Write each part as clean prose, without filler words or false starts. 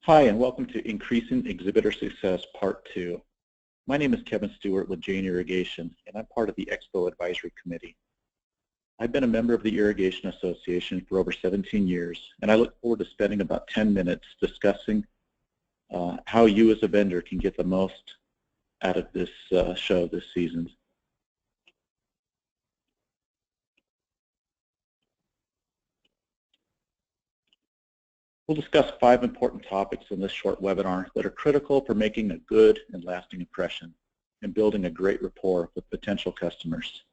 Hi, and welcome to Increasing Exhibitor Success Part 2. My name is Kevin Stewart with Jane Irrigation, and I'm part of the Expo Advisory Committee. I've been a member of the Irrigation Association for over 17 years, and I look forward to spending about 10 minutes discussing how you as a vendor can get the most out of this show this season. We'll discuss 5 important topics in this short webinar that are critical for making a good and lasting impression and building a great rapport with potential customers.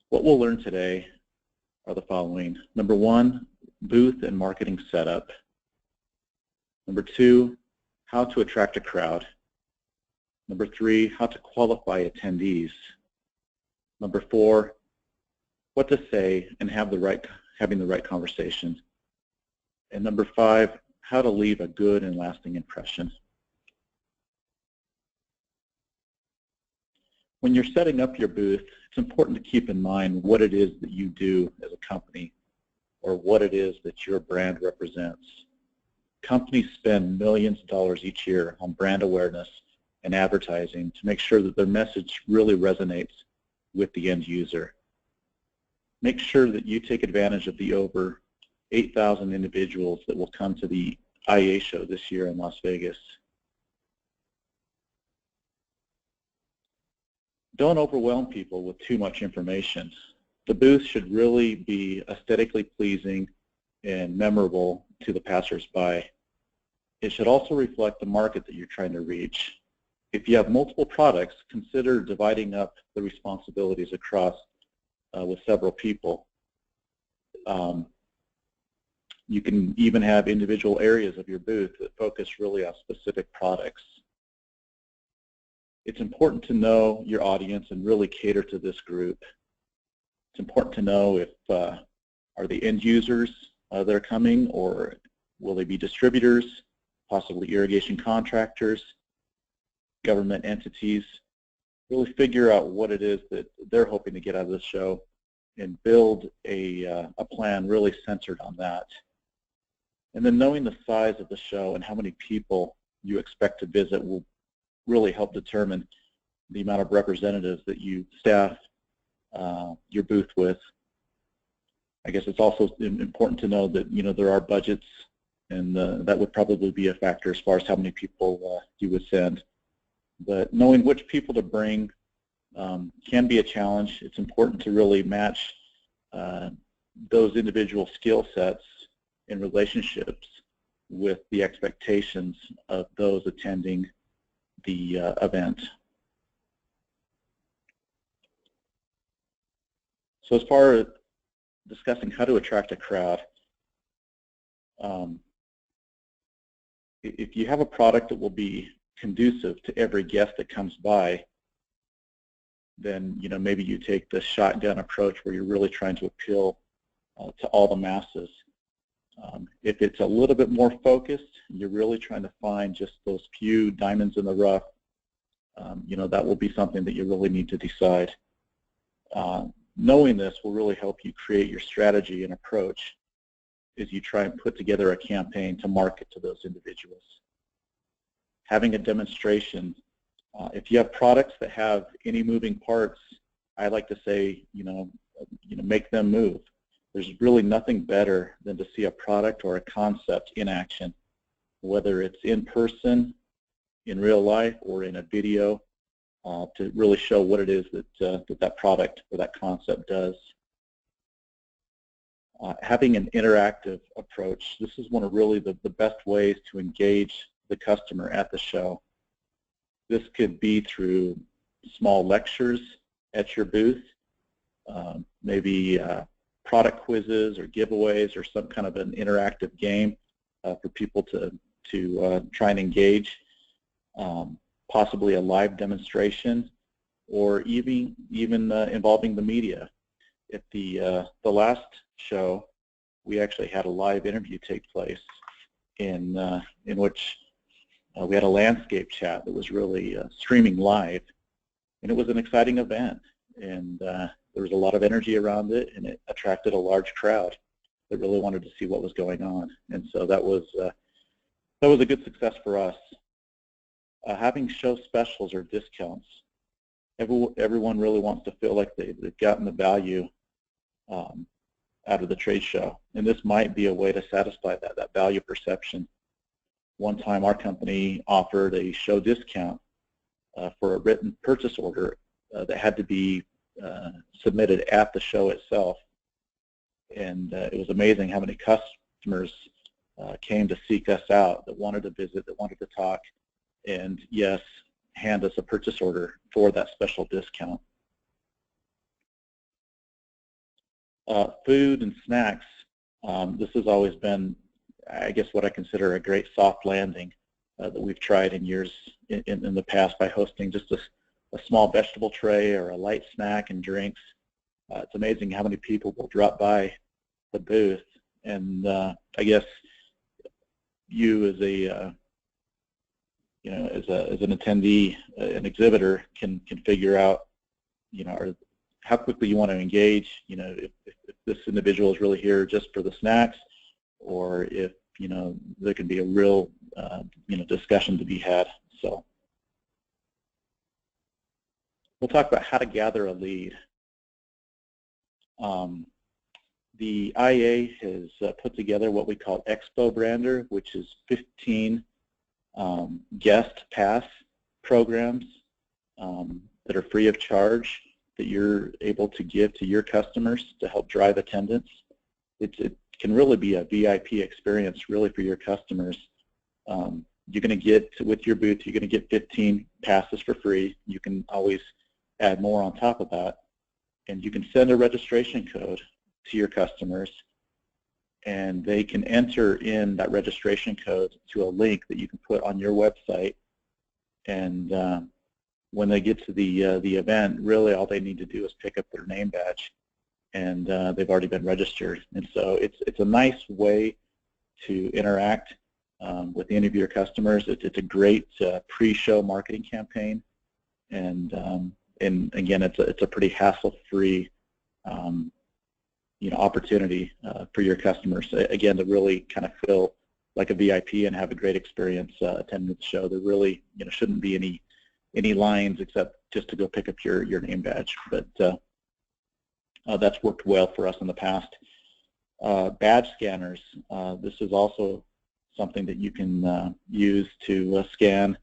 What we'll learn today are the following. Number 1, booth and marketing setup. Number 2, how to attract a crowd. Number 3, how to qualify attendees. Number 4, what to say and having the right conversation. And number 5, how to leave a good and lasting impression. When you're setting up your booth, it's important to keep in mind what it is that you do as a company or what it is that your brand represents. Companies spend millions of dollars each year on brand awareness and advertising to make sure that their message really resonates with the end user. Make sure that you take advantage of the over 8,000 individuals that will come to the IA show this year in Las Vegas. Don't overwhelm people with too much information. The booth should really be aesthetically pleasing and memorable to the passersby. It should also reflect the market that you're trying to reach. If you have multiple products, consider dividing up the responsibilities across with several people. You can even have individual areas of your booth that focus really on specific products. It's important to know your audience and really cater to this group. It's important to know if are the end users that are coming, or will they be distributors, possibly irrigation contractors, government entities. Really figure out what it is that they're hoping to get out of this show and build a plan really centered on that. And then knowing the size of the show and how many people you expect to visit will really help determine the amount of representatives that you staff your booth with. I guess it's also important to know that there are budgets, and that would probably be a factor as far as how many people you would send. But knowing which people to bring can be a challenge. It's important to really match those individual skill sets in relationships with the expectations of those attending the event. So as far as discussing how to attract a crowd, if you have a product that will be conducive to every guest that comes by, then maybe you take the shotgun approach where you're really trying to appeal to all the masses. If it's a little bit more focused, you're really trying to find just those few diamonds in the rough, that will be something that you really need to decide. Knowing this will really help you create your strategy and approach as you try and put together a campaign to market to those individuals. Having a demonstration, if you have products that have any moving parts, I like to say, make them move. There's really nothing better than to see a product or a concept in action, whether it's in person, in real life, or in a video, to really show what it is that product or that concept does. Having an interactive approach, this is one of really the best ways to engage the customer at the show. This could be through small lectures at your booth, maybe product quizzes or giveaways or some kind of an interactive game for people to try and engage, possibly a live demonstration, or even involving the media. At the last show, we actually had a live interview take place in which we had a landscape chat that was really streaming live, and it was an exciting event, and there was a lot of energy around it, and it attracted a large crowd that really wanted to see what was going on. And so that was That was a good success for us. Having show specials or discounts, everyone really wants to feel like they've gotten the value out of the trade show, and this might be a way to satisfy that value perception. One time our company offered a show discount for a written purchase order that had to be submitted at the show itself, and it was amazing how many customers came to seek us out, that wanted to visit, that wanted to talk, and yes, hand us a purchase order for that special discount. Food and snacks, this has always been, I guess, what I consider a great soft landing that we've tried in years in the past by hosting just a small vegetable tray or a light snack and drinks. It's amazing how many people will drop by the booth, and I guess you as a as an attendee, an exhibitor, can figure out, how quickly you want to engage, if this individual is really here just for the snacks, or if, there can be a real, discussion to be had. So we'll talk about how to gather a lead. The IA has put together what we call Expo Brander, which is 15 guest pass programs that are free of charge that you're able to give to your customers to help drive attendance. It can really be a VIP experience really for your customers. You're going to get, with your booth, you're going to get 15 passes for free. You can always add more on top of that. And you can send a registration code to your customers, and they can enter in that registration code to a link that you can put on your website. And when they get to the event, really all they need to do is pick up their name badge, and they've already been registered. And so it's a nice way to interact with any of your customers. It's a great pre-show marketing campaign, and again, it's a pretty hassle-free opportunity for your customers, again, to really kind of feel like a VIP and have a great experience attending the show. There really shouldn't be any lines except just to go pick up your name badge, but that's worked well for us in the past. Badge scanners, this is also something that you can use to scan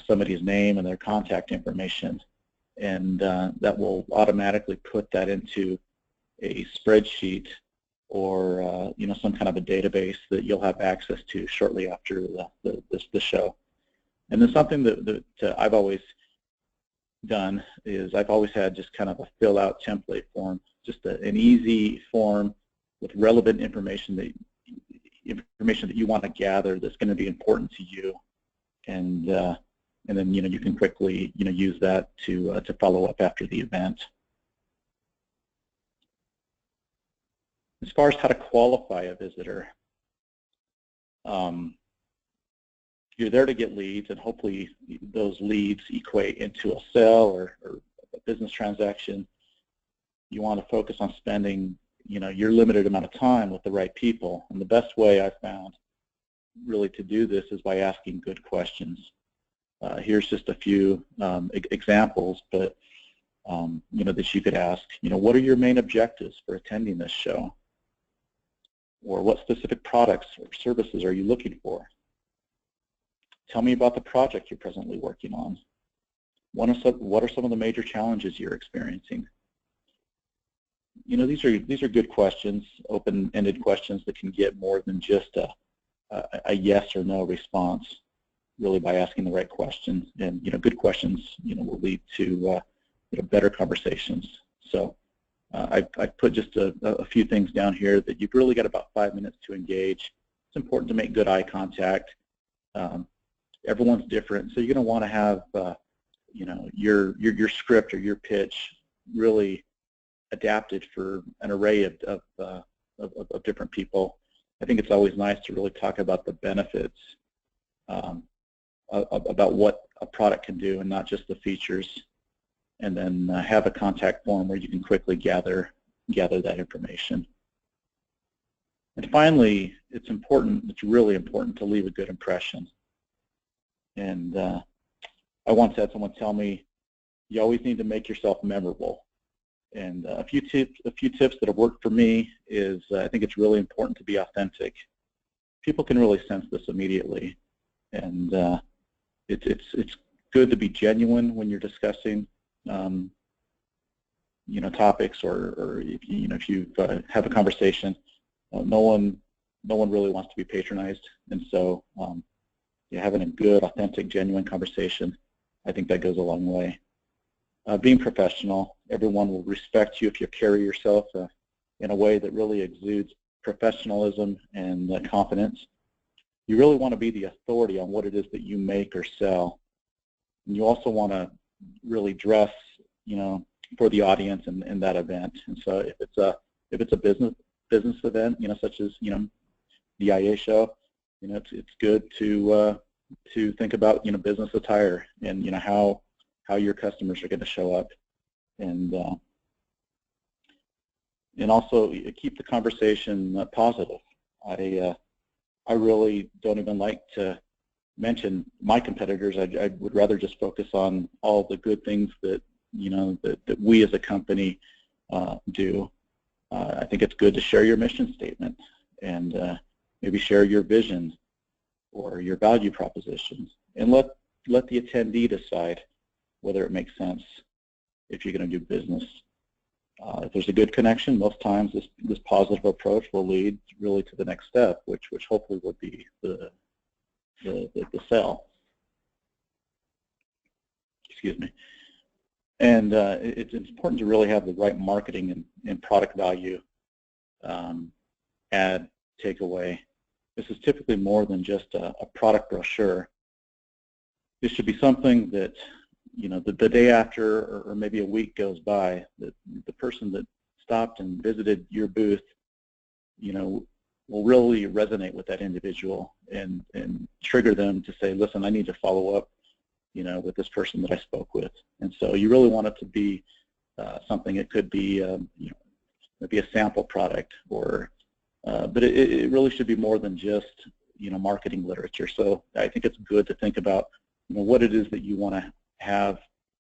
somebody's name and their contact information, and that will automatically put that into a spreadsheet or some kind of a database that you'll have access to shortly after the show. And then something that I've always done is I've always had just kind of a fill-out template form, just an easy form with relevant information that you want to gather that's going to be important to you, and then you can quickly use that to follow up after the event. As far as how to qualify a visitor, you're there to get leads, and hopefully those leads equate into a sale or a business transaction. You want to focus on spending your limited amount of time with the right people, and the best way I've found really to do this is by asking good questions. Here's just a few examples, but that you could ask. What are your main objectives for attending this show? Or what specific products or services are you looking for? Tell me about the project you're presently working on. What are some of the major challenges you're experiencing? These are good questions, open-ended questions that can get more than just a yes or no response, really, by asking the right questions. And good questions will lead to better conversations. So I've put just a few things down here that you've really got about 5 minutes to engage. It's important to make good eye contact. Everyone's different, so you're going to want to have your script or your pitch really adapted for an array of different people. I think it's always nice to really talk about the benefits, about what a product can do, and not just the features, and then have a contact form where you can quickly gather that information. And finally, it's important, it's really important to leave a good impression. And I once had someone tell me, you always need to make yourself memorable. And a few tips that have worked for me is I think it's really important to be authentic. People can really sense this immediately, and it's good to be genuine when you're discussing topics, or if you have a conversation. No one really wants to be patronized, and so having a good, authentic, genuine conversation, I think that goes a long way. Being professional, everyone will respect you if you carry yourself in a way that really exudes professionalism and confidence. You really want to be the authority on what it is that you make or sell. And you also want to really dress, for the audience in that event. And so if it's a business event, such as the IA show, it's good to think about business attire and how your customers are going to show up, and also keep the conversation positive. I really don't even like to mention my competitors. I would rather just focus on all the good things that that we as a company do. I think it's good to share your mission statement and maybe share your vision or your value propositions, and let the attendee decide whether it makes sense if you're going to do business. If there's a good connection, most times this positive approach will lead really to the next step, which hopefully would be the sale. Excuse me. And it's important to really have the right marketing and product value ad takeaway. This is typically more than just a product brochure. This should be something that the day after, or maybe a week goes by, that the person that stopped and visited your booth, will really resonate with that individual and trigger them to say, listen, I need to follow up, with this person that I spoke with. And so you really want it to be something. It could be, maybe a sample product, or, but it really should be more than just, marketing literature. So I think it's good to think about, what it is that you want to have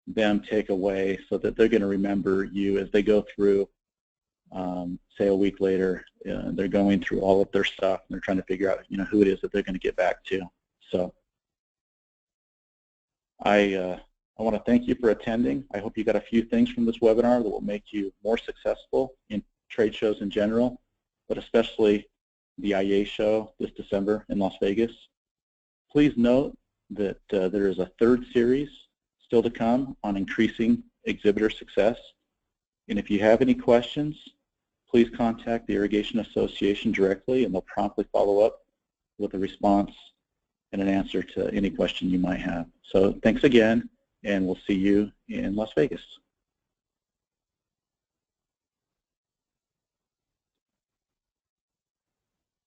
them take away, so that they're going to remember you as they go through, say a week later, they're going through all of their stuff and they're trying to figure out, who it is that they're going to get back to. So I want to thank you for attending. I hope you got a few things from this webinar that will make you more successful in trade shows in general, but especially the IA show this December in Las Vegas. Please note that there is a third series still to come on increasing exhibitor success. And if you have any questions, please contact the Irrigation Association directly, and they'll promptly follow up with a response and an answer to any question you might have. So thanks again, and we'll see you in Las Vegas.